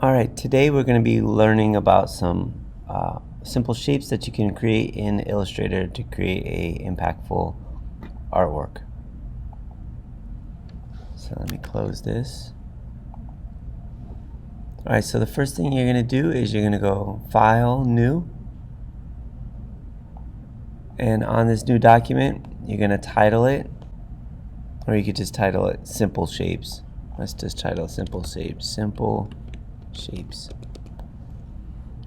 Alright, today we're going to be learning about some simple shapes that you can create in Illustrator to create a impactful artwork. So let me close this. Alright, so the first thing you're going to do is you're going to go File, New, and on this new document you're going to title it, or you could just title it Simple Shapes. Let's just title it Simple Shapes. Simple Shapes.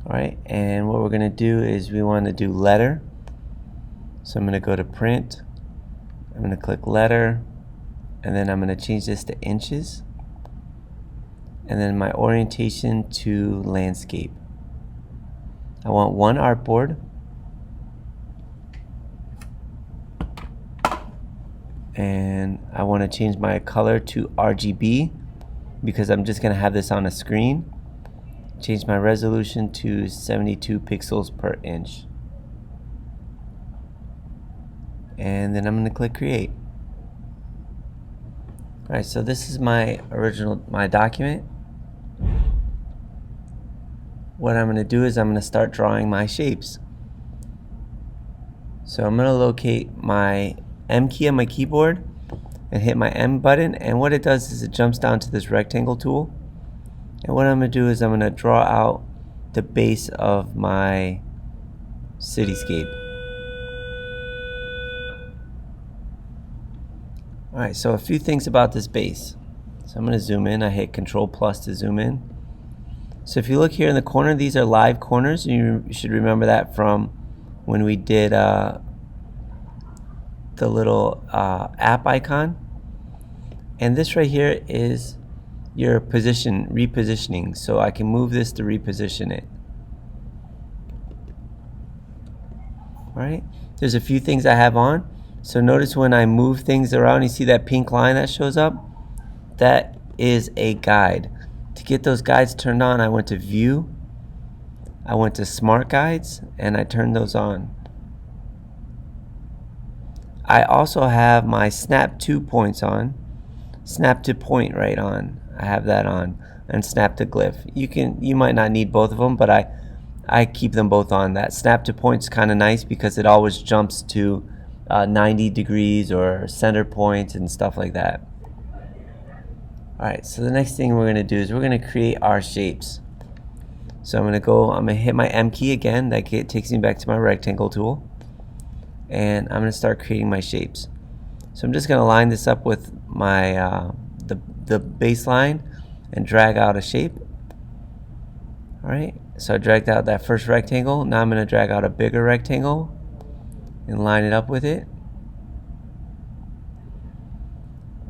Alright, and what we're going to do is we want to do letter. So I'm going to go to print, I'm going to click letter, and then I'm going to change this to inches, and then my orientation to landscape. I want one artboard, and I want to change my color to RGB because I'm just going to have this on a screen. Change my resolution to 72 pixels per inch. And then I'm going to click create. Alright, so this is my document. What I'm going to do is I'm going to start drawing my shapes. So I'm going to locate my M key on my keyboard and hit my M button, and what it does is it jumps down to this rectangle tool. And what I'm going to do is I'm going to draw out the base of my cityscape. Alright, so a few things about this base. So I'm going to zoom in. I hit Control plus to zoom in. So if you look here in the corner, these are live corners. You should remember that from when we did the little app icon. And this right here is your repositioning. So I can move this to reposition it. Alright, there's a few things I have on. So notice when I move things around, you see that pink line that shows up? That is a guide. To get those guides turned on, I went to View, I went to Smart Guides, and I turned those on. I also have my Snap to Points on, Snap to Point right on. I have that on, and Snap to Glyph. You might not need both of them, but I keep them both on. That Snap to Point's kind of nice because it always jumps to 90 degrees or center points and stuff like that. Alright, so the next thing we're going to do is we're going to create our shapes. So I'm going to hit my M key again. That takes me back to my rectangle tool. And I'm going to start creating my shapes. So I'm just going to line this up with my the baseline and drag out a shape. Alright, so I dragged out that first rectangle. Now I'm going to drag out a bigger rectangle and line it up with it.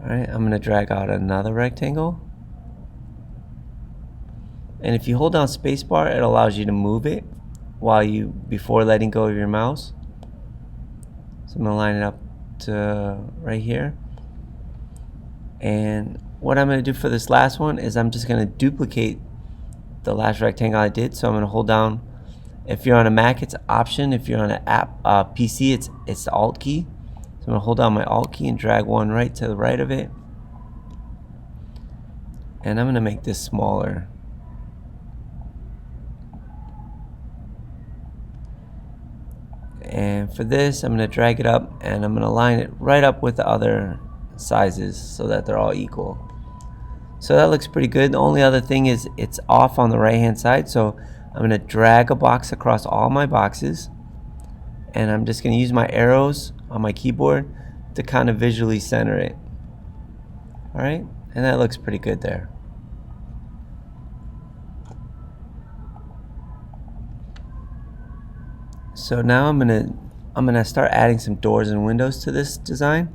Alright, I'm going to drag out another rectangle. And if you hold down spacebar, it allows you to move it before letting go of your mouse. So I'm going to line it up to right here. And what I'm going to do for this last one is I'm just going to duplicate the last rectangle I did. So I'm going to hold down, if you're on a Mac it's Option, if you're on an PC it's the Alt key. So I'm going to hold down my Alt key and drag one right to the right of it. And I'm going to make this smaller. And for this I'm going to drag it up and I'm going to line it right up with the other sizes so that they're all equal. So that looks pretty good. The only other thing is it's off on the right hand side, so I'm going to drag a box across all my boxes, and I'm just going to use my arrows on my keyboard to kind of visually center it. Alright, and that looks pretty good there. So now I'm gonna start adding some doors and windows to this design.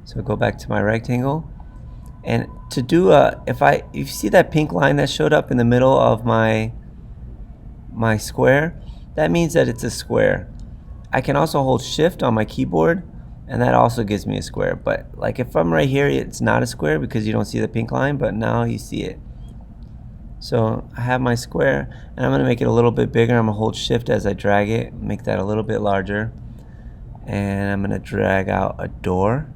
So go back to my rectangle, and to do if you see that pink line that showed up in the middle of my square, that means that it's a square. I can also hold Shift on my keyboard, and that also gives me a square. But like if I'm right here, it's not a square because you don't see the pink line, but now you see it. So I have my square, and I'm going to make it a little bit bigger. I'm going to hold Shift as I drag it, make that a little bit larger, and I'm going to drag out a door.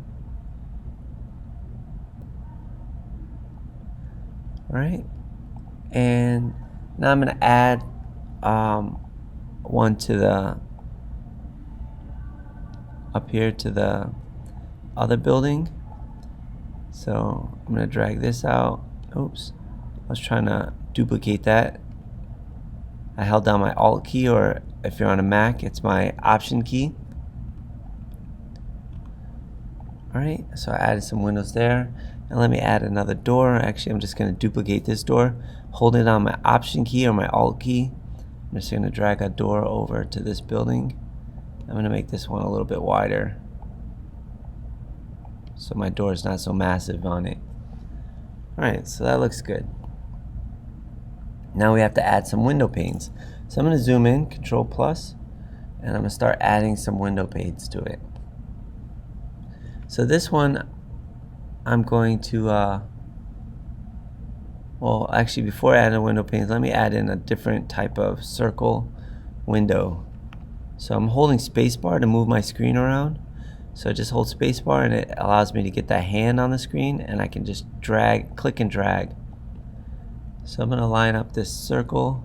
Alright, And now I'm going to add one to the up here to the other building. So I'm going to drag this out. Oops, I was trying to duplicate that. I held down my Alt key, or if you're on a Mac, it's my Option key. Alright, so I added some windows there. And let me add another door. Actually, I'm just going to duplicate this door. Holding down my Option key or my Alt key. I'm just going to drag a door over to this building. I'm going to make this one a little bit wider, so my door is not so massive on it. Alright, so that looks good. Now we have to add some window panes. So I'm going to zoom in, Control plus, and I'm going to start adding some window panes to it. So this one, I'm going to, well, actually before I add the window panes, let me add in a different type of circle window. So I'm holding spacebar to move my screen around. So I just hold spacebar and it allows me to get that hand on the screen, and I can just drag, click and drag. So I'm going to line up this circle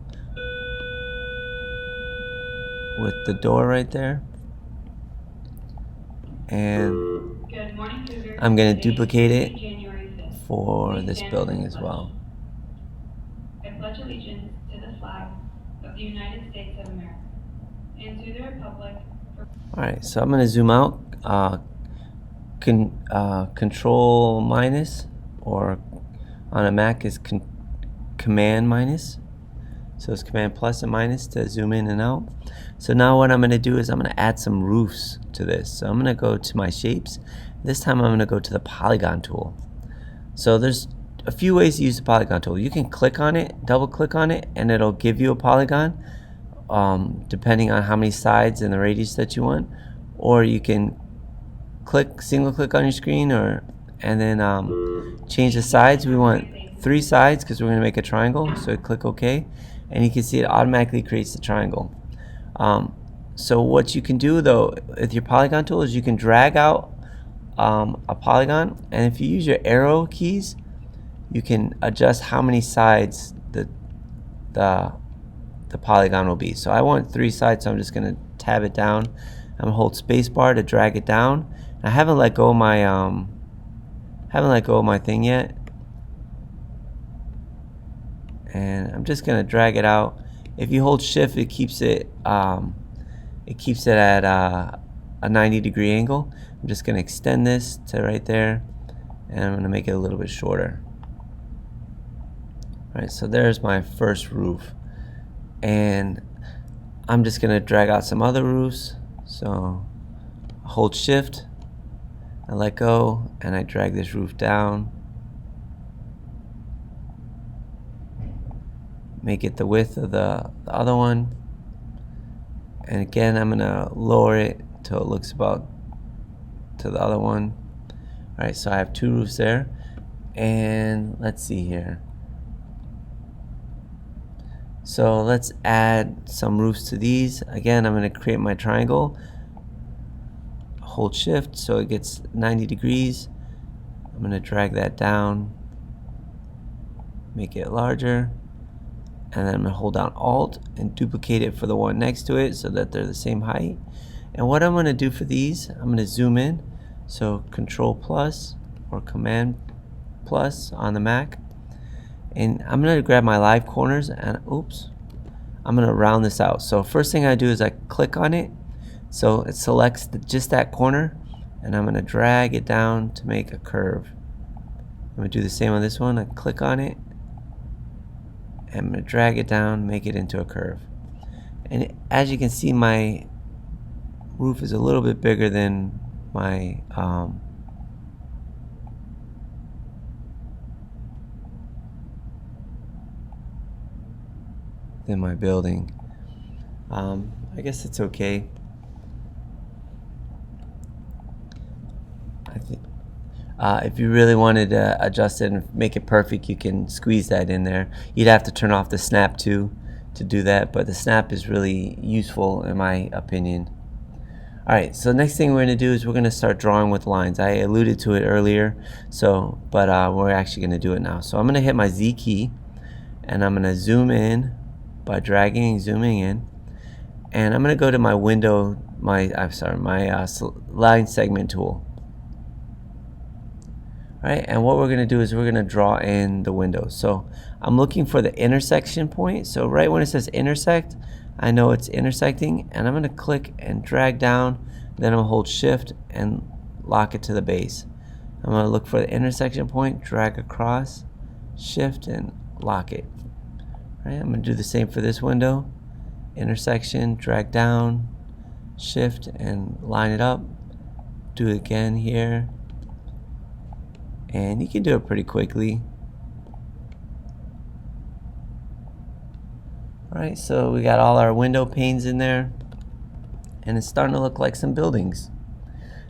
with the door right there. And I'm going to duplicate it for this building as well. I pledge allegiance to the flag of the United States of America and to the republic. Alright, so I'm going to zoom out. Control minus, or on a Mac is Command minus. So it's Command plus and minus to zoom in and out. So now what I'm going to do is I'm going to add some roofs to this. So I'm going to go to my shapes. This time I'm going to go to the polygon tool. So there's a few ways to use the polygon tool. You can click on it, double click on it, and it'll give you a polygon depending on how many sides and the radius that you want. Or you can single click on your screen, and then change the sides. We want 3 sides because we're going to make a triangle. So click OK, and you can see it automatically creates the triangle. So what you can do though with your polygon tool is you can drag out a polygon, and if you use your arrow keys, you can adjust how many sides the polygon will be. So I want 3 sides, so I'm just going to tab it down. I'm going to hold spacebar to drag it down. I haven't let go of my thing yet, and I'm just going to drag it out. If you hold shift, it keeps it at a 90-degree angle. I'm just going to extend this to right there, and I'm going to make it a little bit shorter. Alright, so there's my first roof, and I'm just going to drag out some other roofs. So hold shift, I let go, and I drag this roof down, make it the width of the other one, and again I'm gonna lower it till it looks about to the other one. Alright, so I have 2 roofs there, and let's see here. So let's add some roofs to these. Again, I'm going to create my triangle, hold shift so it gets 90 degrees. I'm going to drag that down, make it larger, and then I'm going to hold down Alt and duplicate it for the one next to it so that they're the same height. And what I'm going to do for these, I'm going to zoom in. So Control plus or Command plus on the Mac. And I'm going to grab my live corners and oops, I'm going to round this out. So first thing I do is I click on it so it selects just that corner, and I'm going to drag it down to make a curve. I'm going to do the same on this one. I click on it and I'm going to drag it down, make it into a curve. And as you can see, my roof is a little bit bigger than my building. I guess it's okay. I think if you really wanted to adjust it and make it perfect, you can squeeze that in there. You'd have to turn off the snap too to do that, but the snap is really useful in my opinion. Alright, so next thing we're going to do is we're going to start drawing with lines. I alluded to it earlier, but we're actually going to do it now. So I'm going to hit my Z key, and I'm going to zoom in by dragging and zooming in, and I'm going to go to my window, my line segment tool. Right, and what we're going to do is we're going to draw in the window. So I'm looking for the intersection point. So right when it says intersect, I know it's intersecting, and I'm going to click and drag down, then I'm going to hold shift and lock it to the base. I'm going to look for the intersection point, drag across, shift and lock it. Right, I'm going to do the same for this window. Intersection, drag down, shift and line it up. Do it again here. And you can do it pretty quickly. Alright, so we got all our window panes in there, and it's starting to look like some buildings.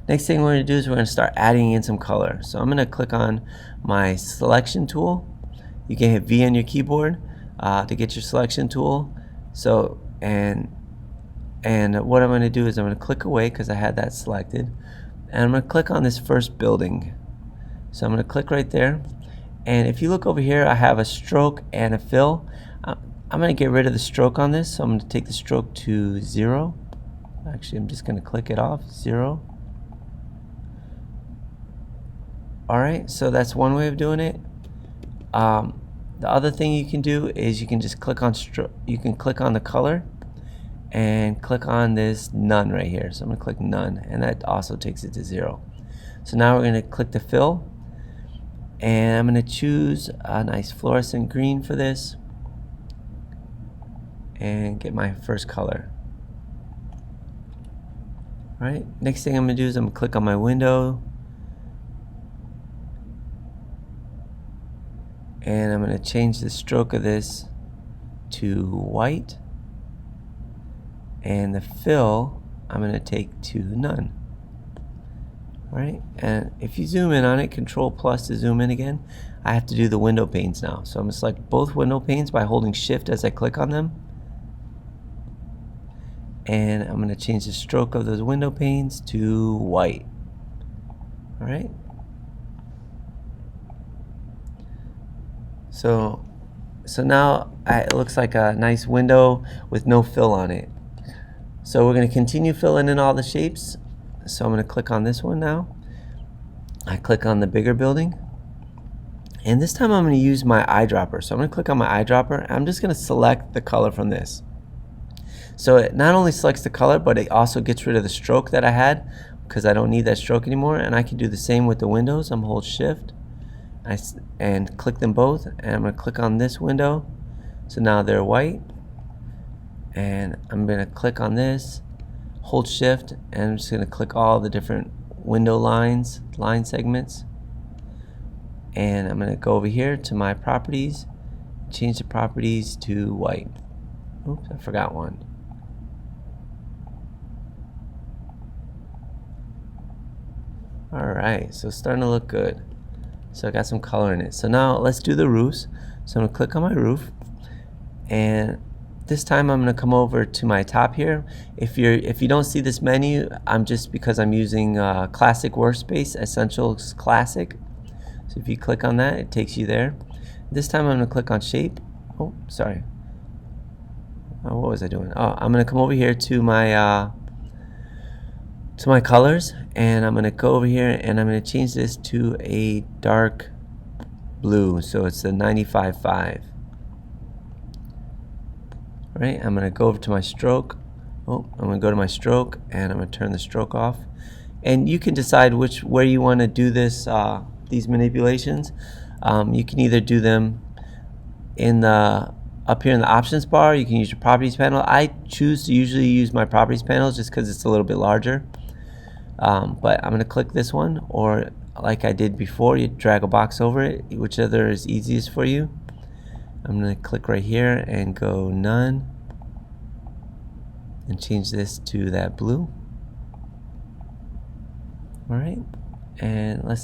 Next thing we're going to do is we're going to start adding in some color. So I'm going to click on my selection tool. You can hit V on your keyboard to get your selection tool. So and what I'm going to do is I'm going to click away because I had that selected, and I'm going to click on this first building. So I'm going to click right there, and if you look over here, I have a stroke and a fill. I'm going to get rid of the stroke on this, so I'm going to take the stroke to 0. Actually, I'm just going to click it off, 0. Alright, so that's one way of doing it. The other thing you can do is you can just click on the color and click on this none right here. So I'm going to click none, and that also takes it to 0. So now we're going to click the fill, and I'm going to choose a nice fluorescent green for this and get my first color. Alright, next thing I'm going to do is I'm going to click on my window, and I'm going to change the stroke of this to white, and the fill I'm going to take to none. Alright, and if you zoom in on it, Control plus to zoom in again, I have to do the window panes now. So I'm going to select both window panes by holding shift as I click on them, and I'm going to change the stroke of those window panes to white. Alright, so now it looks like a nice window with no fill on it. So we're going to continue filling in all the shapes. So I'm going to click on this one now. I click on the bigger building, and this time I'm going to use my eyedropper. So I'm going to click on my eyedropper. I'm just going to select the color from this. So it not only selects the color, but it also gets rid of the stroke that I had because I don't need that stroke anymore. And I can do the same with the windows. I'm hold shift and click them both, and I'm going to click on this window. So now they're white, and I'm going to click on this, hold shift, and I'm just going to click all the different window line segments, and I'm going to go over here to my properties, change the properties to white. Oops, I forgot one. Alright, so it's starting to look good. So I got some color in it. So now let's do the roofs. So I'm going to click on my roof, and this time I'm going to come over to my top here. If you don't see this menu, because I'm using Classic Workspace Essentials Classic. So if you click on that, it takes you there. This time I'm going to click on Shape. Oh, sorry. What was I doing? Oh, I'm going to come over here to my colors, and I'm going to go over here and I'm going to change this to a dark blue, so it's a 95.5. Right, I'm going to go over to my stroke. I'm going to go to my stroke, and I'm going to turn the stroke off. And you can decide where you want to do these manipulations. You can either do them up here in the options bar. You can use your properties panel. I choose to usually use my properties panel just because it's a little bit larger. But I'm going to click this one, or like I did before, you drag a box over it, whichever is easiest for you. I'm going to click right here and go none, and change this to that blue. Alright, and let's